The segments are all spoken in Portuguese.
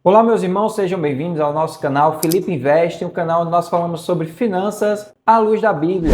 Olá, meus irmãos, sejam bem-vindos ao nosso canal Felipe Investe, um canal onde nós falamos sobre finanças à luz da Bíblia.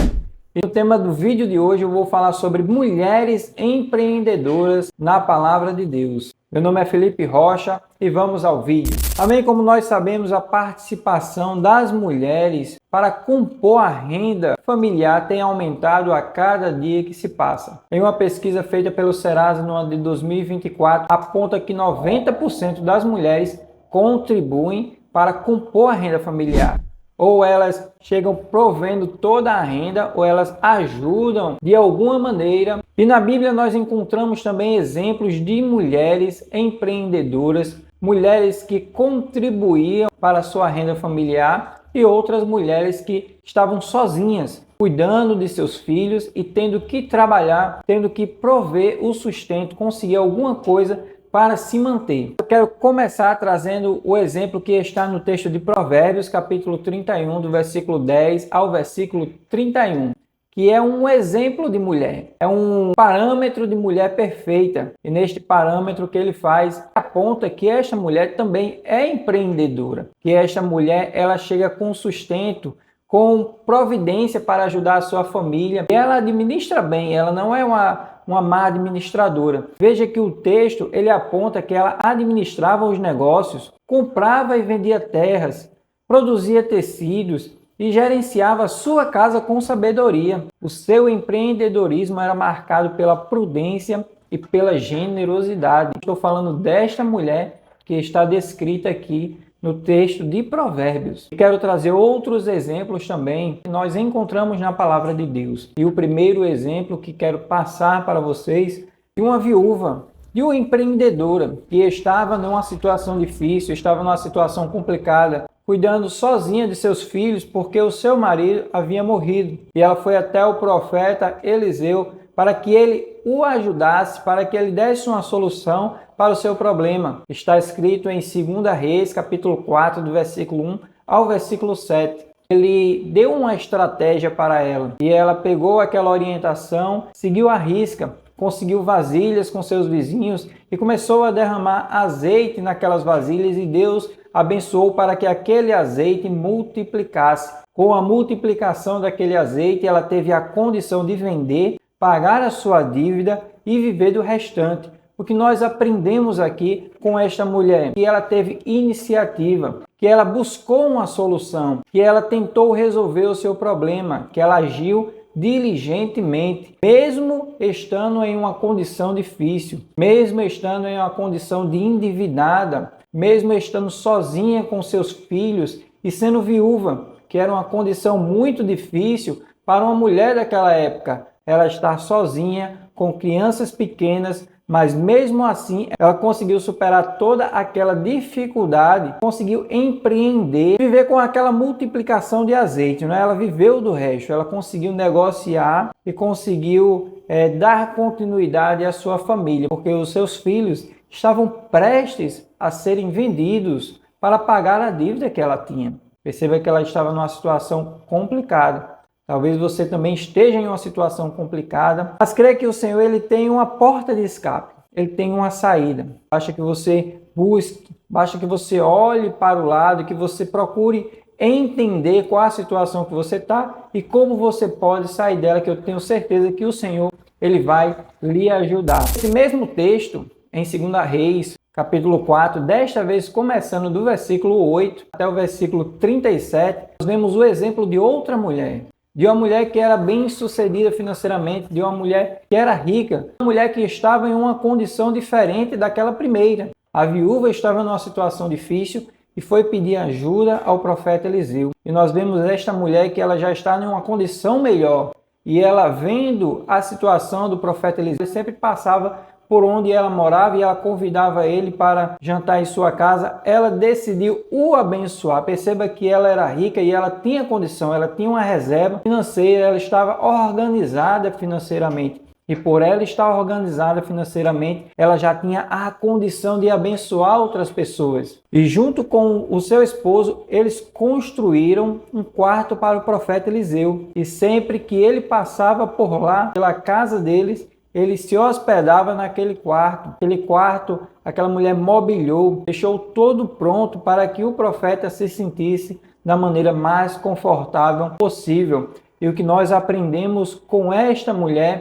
E no tema do vídeo de hoje eu vou falar sobre mulheres empreendedoras na Palavra de Deus. Meu nome é Felipe Rocha e vamos ao vídeo. Amém? Como nós sabemos, a participação das mulheres para compor a renda familiar tem aumentado a cada dia que se passa. Em uma pesquisa feita pelo Serasa no ano de 2024, aponta que 90% das mulheres contribuem para compor a renda familiar. Ou elas chegam provendo toda a renda, ou elas ajudam de alguma maneira. E na Bíblia nós encontramos também exemplos de mulheres empreendedoras, mulheres que contribuíam para a sua renda familiar e outras mulheres que estavam sozinhas, cuidando de seus filhos e tendo que trabalhar, tendo que prover o sustento, conseguir alguma coisa para se manter. Eu quero começar trazendo o exemplo que está no texto de Provérbios, capítulo 31, do versículo 10 ao versículo 31, que é um exemplo de mulher, é um parâmetro de mulher perfeita. E neste parâmetro que ele faz, aponta que esta mulher também é empreendedora, que esta mulher ela chega com sustento, com providência para ajudar a sua família. E ela administra bem, ela não é uma má administradora. Veja que o texto ele aponta que ela administrava os negócios, comprava e vendia terras, produzia tecidos e gerenciava sua casa com sabedoria. O seu empreendedorismo era marcado pela prudência e pela generosidade. Estou falando desta mulher que está descrita aqui no texto de Provérbios. Quero trazer outros exemplos também que nós encontramos na Palavra de Deus. E o primeiro exemplo que quero passar para vocês de uma viúva, de uma empreendedora que estava numa situação difícil, estava numa situação complicada, cuidando sozinha de seus filhos porque o seu marido havia morrido. E ela foi até o profeta Eliseu para que ele o ajudasse, para que ele desse uma solução para o seu problema. Está escrito em 2 Reis, capítulo 4, do versículo 1 ao versículo 7. Ele deu uma estratégia para ela e ela pegou aquela orientação, seguiu à risca, conseguiu vasilhas com seus vizinhos e começou a derramar azeite naquelas vasilhas e Deus abençoou para que aquele azeite multiplicasse. Com a multiplicação daquele azeite, ela teve a condição de vender, pagar a sua dívida e viver do restante. O que nós aprendemos aqui com esta mulher, que ela teve iniciativa, que ela buscou uma solução, que ela tentou resolver o seu problema, que ela agiu diligentemente, mesmo estando em uma condição difícil, mesmo estando em uma condição de endividada, mesmo estando sozinha com seus filhos e sendo viúva, que era uma condição muito difícil para uma mulher daquela época. Ela está sozinha, com crianças pequenas, mas mesmo assim ela conseguiu superar toda aquela dificuldade, conseguiu empreender, viver com aquela multiplicação de azeite, né? Ela viveu do resto, ela conseguiu negociar e conseguiu dar continuidade à sua família, porque os seus filhos estavam prestes a serem vendidos para pagar a dívida que ela tinha. Perceba que ela estava numa situação complicada. Talvez você também esteja em uma situação complicada, mas creia que o Senhor ele tem uma porta de escape, ele tem uma saída. Basta que você busque, basta que você olhe para o lado, que você procure entender qual a situação que você está e como você pode sair dela, que eu tenho certeza que o Senhor ele vai lhe ajudar. Esse mesmo texto, em 2 Reis, capítulo 4, desta vez começando do versículo 8 até o versículo 37, nós vemos o exemplo de outra mulher. De uma mulher que era bem sucedida financeiramente, de uma mulher que era rica, uma mulher que estava em uma condição diferente daquela primeira. A viúva estava numa situação difícil e foi pedir ajuda ao profeta Eliseu. E nós vemos esta mulher que ela já está em uma condição melhor. E ela vendo a situação do profeta Eliseu, sempre passava por onde ela morava e ela convidava ele para jantar em sua casa. Ela decidiu o abençoar. Perceba que ela era rica e ela tinha condição, ela tinha uma reserva financeira, ela estava organizada financeiramente. E por ela estar organizada financeiramente, ela já tinha a condição de abençoar outras pessoas. E junto com o seu esposo, eles construíram um quarto para o profeta Eliseu. E sempre que ele passava por lá, pela casa deles, ele se hospedava naquele quarto. Aquele quarto, aquela mulher mobiliou, deixou todo pronto para que o profeta se sentisse da maneira mais confortável possível. E o que nós aprendemos com esta mulher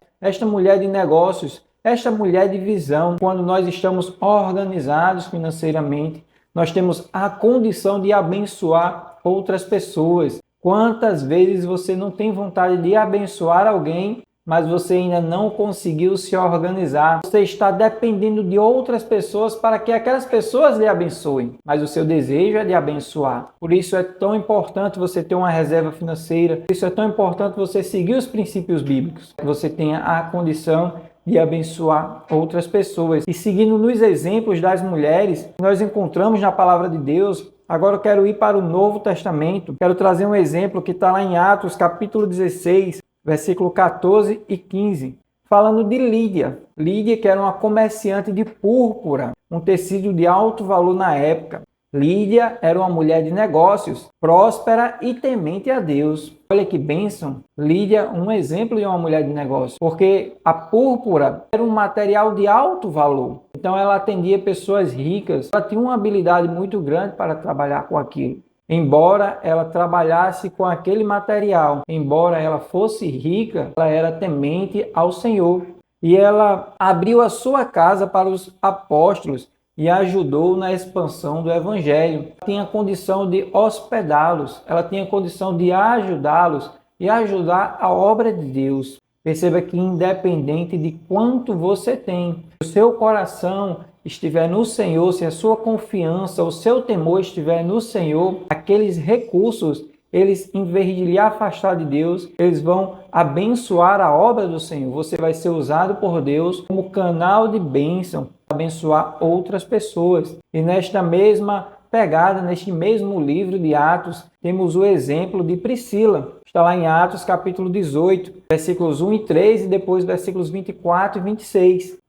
de negócios, esta mulher de visão, quando nós estamos organizados financeiramente, nós temos a condição de abençoar outras pessoas. Quantas vezes você não tem vontade de abençoar alguém, mas você ainda não conseguiu se organizar? Você está dependendo de outras pessoas para que aquelas pessoas lhe abençoem, mas o seu desejo é de abençoar. Por isso é tão importante você ter uma reserva financeira, por isso é tão importante você seguir os princípios bíblicos, que você tenha a condição de abençoar outras pessoas. E seguindo nos exemplos das mulheres que nós encontramos na palavra de Deus, agora eu quero ir para o Novo Testamento. Quero trazer um exemplo que está lá em Atos, capítulo 16, versículo 14 e 15, falando de Lídia. Lídia, que era uma comerciante de púrpura, um tecido de alto valor na época. Lídia era uma mulher de negócios, próspera e temente a Deus. Olha que bênção! Lídia, um exemplo de uma mulher de negócios, porque a púrpura era um material de alto valor. Então ela atendia pessoas ricas, ela tinha uma habilidade muito grande para trabalhar com aquilo. Embora ela trabalhasse com aquele material, embora ela fosse rica, ela era temente ao Senhor. E ela abriu a sua casa para os apóstolos e ajudou na expansão do Evangelho. Ela tinha condição de hospedá-los, ela tinha condição de ajudá-los e ajudar a obra de Deus. Perceba que independente de quanto você tem, se o seu coração estiver no Senhor, se a sua confiança, o seu temor estiver no Senhor, aqueles recursos, eles, em vez de lhe afastar de Deus, eles vão abençoar a obra do Senhor. Você vai ser usado por Deus como canal de bênção, abençoar outras pessoas. E nesta mesma pegada, neste mesmo livro de Atos, temos o exemplo de Priscila. Está lá em Atos capítulo 18, versículos 1 e 3 e depois versículos 24 e 26.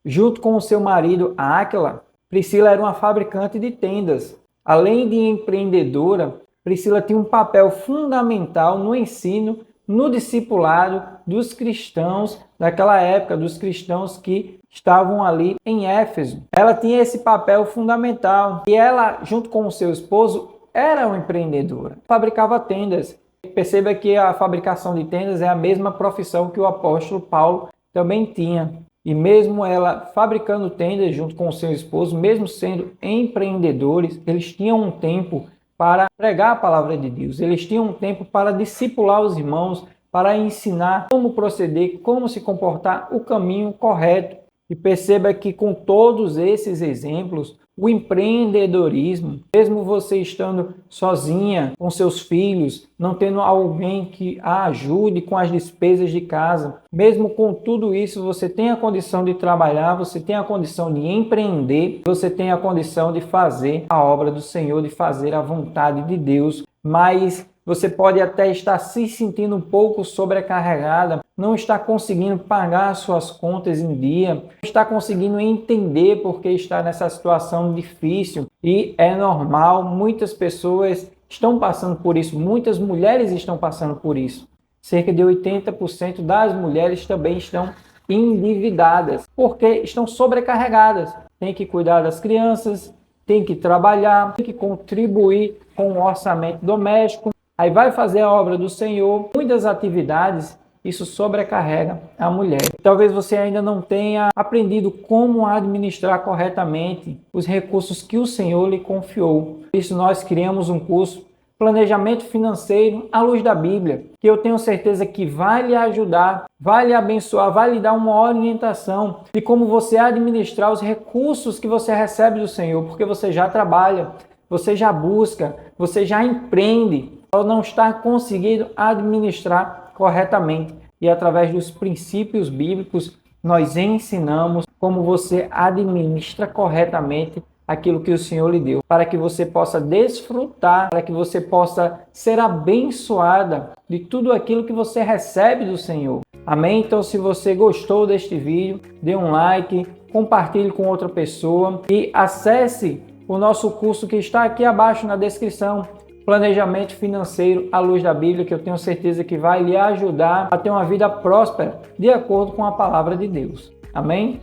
Junto com o seu marido Áquila, Priscila era uma fabricante de tendas. Além de empreendedora, Priscila tinha um papel fundamental no ensino, no discipulado dos cristãos daquela época, dos cristãos que estavam ali em Éfeso. Ela tinha esse papel fundamental e ela, junto com o seu esposo, era uma empreendedora. Fabricava tendas. Perceba que a fabricação de tendas é a mesma profissão que o apóstolo Paulo também tinha. E mesmo ela fabricando tendas junto com o seu esposo, mesmo sendo empreendedores, eles tinham um tempo para pregar a palavra de Deus. Eles tinham um tempo para discipular os irmãos, para ensinar como proceder, como se comportar, o caminho correto. E perceba que com todos esses exemplos, o empreendedorismo, mesmo você estando sozinha com seus filhos, não tendo alguém que a ajude com as despesas de casa, mesmo com tudo isso, você tem a condição de trabalhar, você tem a condição de empreender, você tem a condição de fazer a obra do Senhor, de fazer a vontade de Deus, mas você pode até estar se sentindo um pouco sobrecarregada, não está conseguindo pagar suas contas em dia, não está conseguindo entender porque está nessa situação difícil. E é normal, muitas pessoas estão passando por isso, muitas mulheres estão passando por isso. Cerca de 80% das mulheres também estão endividadas, porque estão sobrecarregadas. Tem que cuidar das crianças, tem que trabalhar, tem que contribuir com o orçamento doméstico. Aí vai fazer a obra do Senhor, muitas atividades, isso sobrecarrega a mulher. Talvez você ainda não tenha aprendido como administrar corretamente os recursos que o Senhor lhe confiou. Por isso nós criamos um curso, Planejamento Financeiro à Luz da Bíblia, que eu tenho certeza que vai lhe ajudar, vai lhe abençoar, vai lhe dar uma orientação de como você administrar os recursos que você recebe do Senhor, porque você já trabalha, você já busca, você já empreende, ou não está conseguindo administrar corretamente. E através dos princípios bíblicos, nós ensinamos como você administra corretamente aquilo que o Senhor lhe deu, para que você possa desfrutar, para que você possa ser abençoada de tudo aquilo que você recebe do Senhor. Amém? Então, se você gostou deste vídeo, dê um like, compartilhe com outra pessoa e acesse o nosso curso que está aqui abaixo na descrição, planejamento financeiro à luz da Bíblia, que eu tenho certeza que vai lhe ajudar a ter uma vida próspera de acordo com a palavra de Deus. Amém?